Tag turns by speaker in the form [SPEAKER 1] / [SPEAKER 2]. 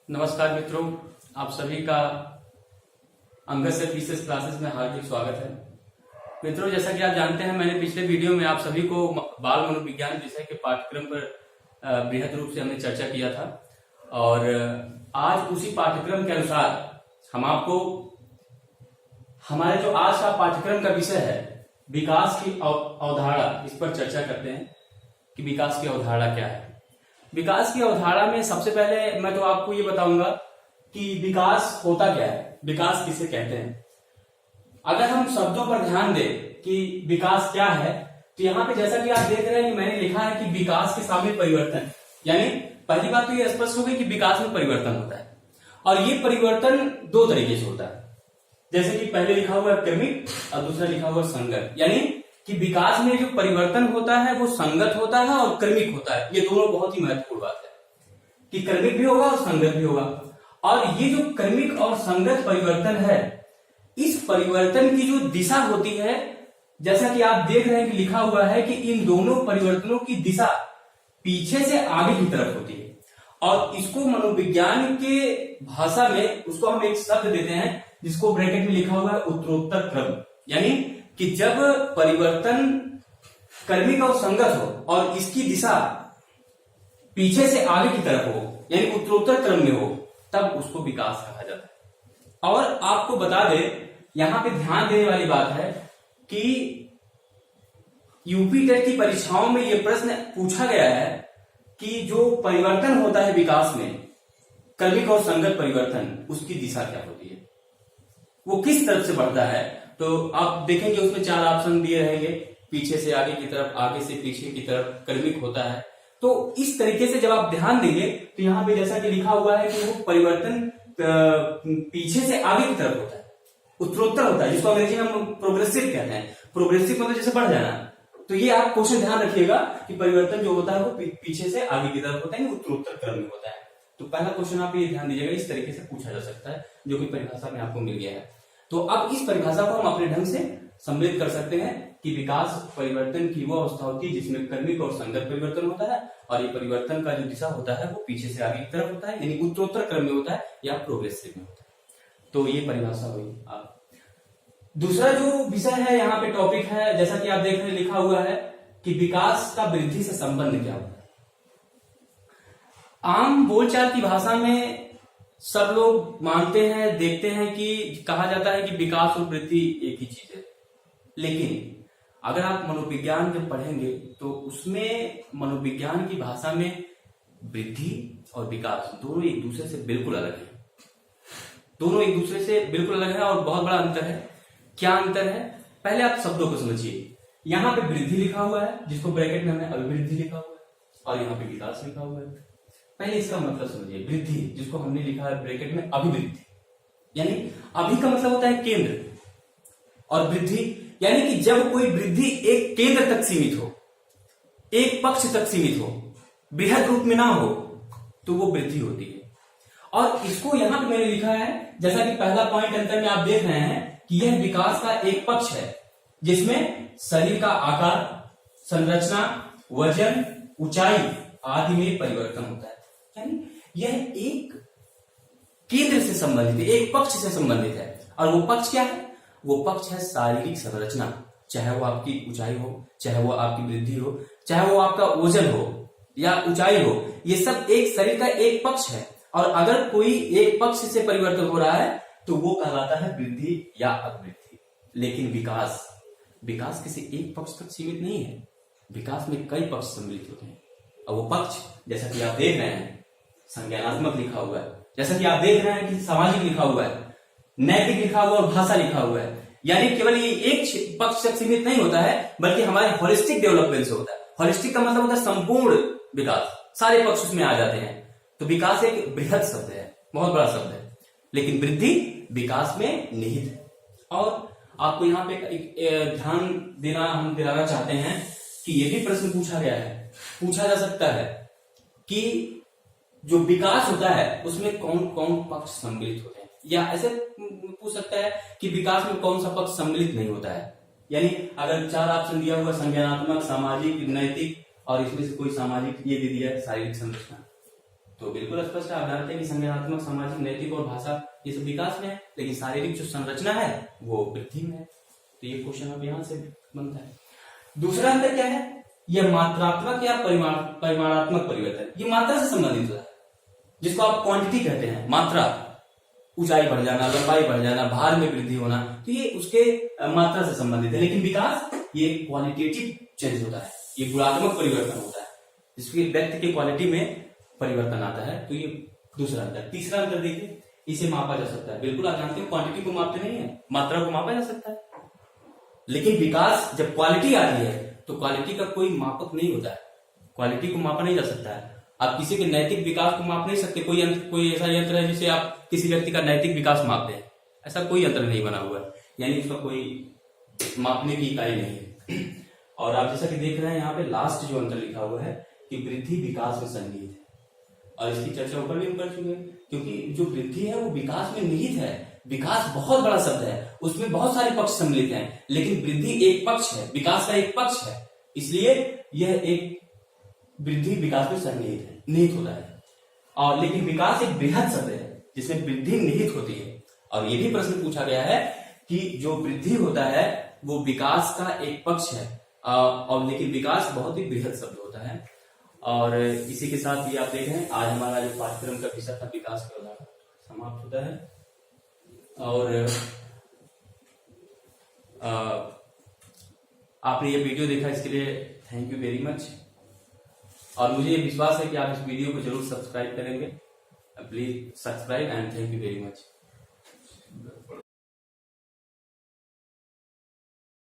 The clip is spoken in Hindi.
[SPEAKER 1] नमस्कार मित्रों, आप सभी का अंगद सर विशेष क्लासेस में हार्दिक स्वागत है। मित्रों, जैसा कि आप जानते हैं, मैंने पिछले वीडियो में आप सभी को बाल मनोविज्ञान विषय के पाठ्यक्रम पर बृहद रूप से हमने चर्चा किया था और आज उसी पाठ्यक्रम के अनुसार हम आपको हमारे जो आज का पाठ्यक्रम का विषय है विकास की अवधारणा, इस पर चर्चा करते हैं कि विकास की अवधारणा क्या है। विकास की अवधारणा में सबसे पहले मैं तो आपको ये बताऊंगा कि विकास होता क्या है, विकास किसे कहते हैं। अगर हम शब्दों पर ध्यान दें कि विकास क्या है, तो यहाँ पे जैसा कि आप देख रहे हैं कि मैंने लिखा है कि विकास के शामिल परिवर्तन, यानी पहली बात तो ये स्पष्ट हो गई कि विकास में परिवर्तन होता है और ये परिवर्तन दो तरीके से होता है। जैसे कि पहले लिखा हुआ है क्रमिक और दूसरा लिखा हुआ संगत, यानी कि विकास में जो परिवर्तन होता है वो संगत होता है और क्रमिक होता है। ये दोनों बहुत ही महत्वपूर्ण बात है कि क्रमिक भी होगा और संगत भी होगा। और ये जो क्रमिक और संगत परिवर्तन है, इस परिवर्तन की जो दिशा होती है, जैसा कि आप देख रहे हैं कि लिखा हुआ है कि इन दोनों परिवर्तनों की दिशा पीछे से आगे की तरफ होती है और इसको मनोविज्ञान के भाषा में उसको हम एक शब्द देते हैं जिसको ब्रैकेट में लिखा हुआ है उत्तरोत्तर क्रम। यानी कि जब परिवर्तन क्रमिक और संगत हो और इसकी दिशा पीछे से आगे की तरफ हो, यानी उत्तरोत्तर क्रम में हो, तब उसको विकास कहा जाता है। और आपको बता दें, यहां पे ध्यान देने वाली बात है कि यूपी टेट की परीक्षाओं में यह प्रश्न पूछा गया है कि जो परिवर्तन होता है विकास में, क्रमिक और संगत परिवर्तन, उसकी दिशा क्या होती है, वो किस तरफ से बढ़ता है। तो आप देखेंगे उसमें चार ऑप्शन दिए रहेंगे, पीछे से आगे की तरफ, आगे से पीछे की तरफ क्रमिक होता है। तो इस तरीके से जब आप ध्यान देंगे तो यहाँ पे जैसा कि लिखा हुआ है कि वो परिवर्तन पीछे से आगे की तरफ होता है, उत्तरोत्तर होता है, जिसको अंग्रेजी में हम प्रोग्रेसिव कहते हैं। प्रोग्रेसिव मतलब जैसे बढ़ जाना। तो ये आप क्वेश्चन ध्यान रखिएगा कि परिवर्तन जो होता है वो पीछे से आगे की तरफ होता है, उत्तरोत्तर क्रम में होता है। तो पहला क्वेश्चन आप ये ध्यान दीजिएगा, इस तरीके से पूछा जा सकता है, जो कि परिभाषा में आपको मिल गया है। तो अब इस परिभाषा को हम अपने ढंग से सम्मिलित कर सकते हैं कि विकास परिवर्तन की वो अवस्था होती है जिसमें क्रमिक और संगत परिवर्तन होता है और ये परिवर्तन का जो दिशा होता है वो पीछे से आगे की तरफ होता है, यानी उत्तरोत्तर क्रम में होता है या प्रोग्रेसिव में होता है। तो ये परिभाषा हुई। आप दूसरा जो विषय है, यहाँ पे टॉपिक है, जैसा कि आप देख रहे हैं लिखा हुआ है कि विकास का वृद्धि से संबंध क्या होता है। आम बोलचाल की भाषा में सब लोग मानते हैं, देखते हैं कि कहा जाता है कि विकास और वृद्धि एक ही चीज है। लेकिन अगर आप मनोविज्ञान जब पढ़ेंगे तो उसमें मनोविज्ञान की भाषा में वृद्धि और विकास दोनों एक दूसरे से बिल्कुल अलग है। दोनों एक दूसरे से बिल्कुल अलग है और बहुत बड़ा अंतर है। क्या अंतर है, पहले आप शब्दों को समझिए। यहाँ पे वृद्धि लिखा हुआ है, जिसको ब्रैकेट में हमने अभिवृद्धि लिखा हुआ है, और यहाँ पे विकास लिखा हुआ है। पहले इसका मतलब समझिए। वृद्धि, जिसको हमने लिखा है ब्रैकेट में अभिवृद्धि, यानी अभि का मतलब होता है केंद्र, और वृद्धि यानी कि जब कोई वृद्धि एक केंद्र तक सीमित हो, एक पक्ष तक सीमित हो, बृहद रूप में ना हो, तो वो वृद्धि होती है। और इसको यहां पे मैंने लिखा है, जैसा कि पहला पॉइंट अंतर में आप देख रहे हैं कि यह विकास का एक पक्ष है जिसमें शरीर का आकार, संरचना, वजन, ऊंचाई आदि में परिवर्तन होता है। यानी यह एक केंद्र से संबंधित है, एक पक्ष से संबंधित है। और वो पक्ष क्या है, वो पक्ष है शारीरिक संरचना, चाहे वो आपकी ऊंचाई हो, चाहे वो आपकी वृद्धि हो, चाहे वो आपका वजन हो या ऊंचाई हो, ये सब एक शरीर का एक पक्ष है। और अगर कोई एक पक्ष से परिवर्तन हो रहा है तो वो कहलाता है वृद्धि या अभिवृद्धि। लेकिन विकास किसी एक पक्ष तक सीमित नहीं है, विकास में कई पक्ष सम्मिलित होते हैं। और वो पक्ष, जैसा कि आप देख रहे हैं, संज्ञानात्मक लिखा हुआ है, जैसा कि आप देख रहे हैं कि सामाजिक लिखा हुआ है, नैतिक लिखा हुआ और भाषा लिखा हुआ है। यानी केवल ये एक पक्ष तक सीमित नहीं होता है, बल्कि हमारे होलिस्टिक डेवलपमेंट से होता है। होलिस्टिक का मतलब होता है संपूर्ण विकास, सारे पक्ष उसमें आ जाते हैं। तो विकास एक बृहद शब्द है, बहुत बड़ा शब्द है। लेकिन वृद्धि विकास में निहित है। और आपको यहाँ पे ध्यान देना हम दिलाना चाहते हैं कि यह भी प्रश्न पूछा गया है, पूछा जा सकता है कि जो विकास होता है उसमें कौन कौन पक्ष सम्मिलित होते हैं, या ऐसे पूछ सकता है कि विकास में कौन सा पक्ष सम्मिलित नहीं होता है। यानी अगर चार ऑप्शन दिया हुआ, संज्ञानात्मक, सामाजिक, नैतिक, और इसमें से कोई सामाजिक ये दे दिया है शारीरिक संरचना, तो बिल्कुल स्पष्ट है, आप जानते हैं कि संज्ञानात्मक, सामाजिक, नैतिक और भाषा ये सब विकास में है, लेकिन शारीरिक जो संरचना है वो वृद्धि में है। तो ये क्वेश्चन अब यहां से बनता है। दूसरा अंतर क्या है, यह मात्रात्मक या परिमाणात्मक परिवर्तन, ये मात्रा से संबंधित होता है, जिसको आप क्वांटिटी कहते हैं। मात्रा, ऊंचाई बढ़ जाना, लंबाई बढ़ जाना, भार में वृद्धि होना, तो ये उसके मात्रा से संबंधित है। लेकिन विकास ये क्वालिटेटिव चेंज होता है, ये गुणात्मक परिवर्तन होता है, जिसके व्यक्ति की क्वालिटी में परिवर्तन आता है। तो ये दूसरा अंतर। तीसरा अंतर देखिए, इसे मापा जा सकता है। बिल्कुल आप जानते हैं क्वांटिटी को मापते नहीं है, मात्रा को मापा जा सकता है। लेकिन विकास, जब क्वालिटी आती है तो क्वालिटी का कोई मापक नहीं होता है, क्वालिटी को मापा नहीं जा सकता है। आप किसी के नैतिक विकास को माप नहीं सकते। कोई ऐसा यंत्र है जिसे आप किसी व्यक्ति का नैतिक विकास मापते हैं, ऐसा कोई यंत्र नहीं बना हुआ है, यानी उसका कोई मापने की इकाई नहीं है। और आप जैसा कि देख रहे हैं यहाँ पे लास्ट जो अंतर लिखा हुआ है कि वृद्धि विकास में सन्निहित है, और इसकी चर्चा ऊपर भी हम कर चुके हैं, क्योंकि जो वृद्धि है वो विकास में निहित है। विकास बहुत बड़ा शब्द है, उसमें बहुत सारे पक्ष सम्मिलित हैं, लेकिन वृद्धि एक पक्ष है, विकास का एक पक्ष है, इसलिए यह एक वृद्धि विकास में सन्निहित है, निहित होता है। और लेकिन विकास एक बृहद शब्द है जिसमें वृद्धि निहित होती है। और ये भी प्रश्न पूछा गया है कि जो वृद्धि होता है वो विकास का एक पक्ष है, और लेकिन विकास बहुत ही बृहद शब्द होता है। और इसी के साथ ये आप देख रहे हैं आज हमारा जो पाठ्यक्रम का विषय था विकास का उदाहरण समाप्त होता है। और आपने ये वीडियो देखा, इसके लिए थैंक यू वेरी मच। और मुझे ये विश्वास है कि आप इस वीडियो को जरूर सब्सक्राइब करेंगे। Please subscribe and thank you very much.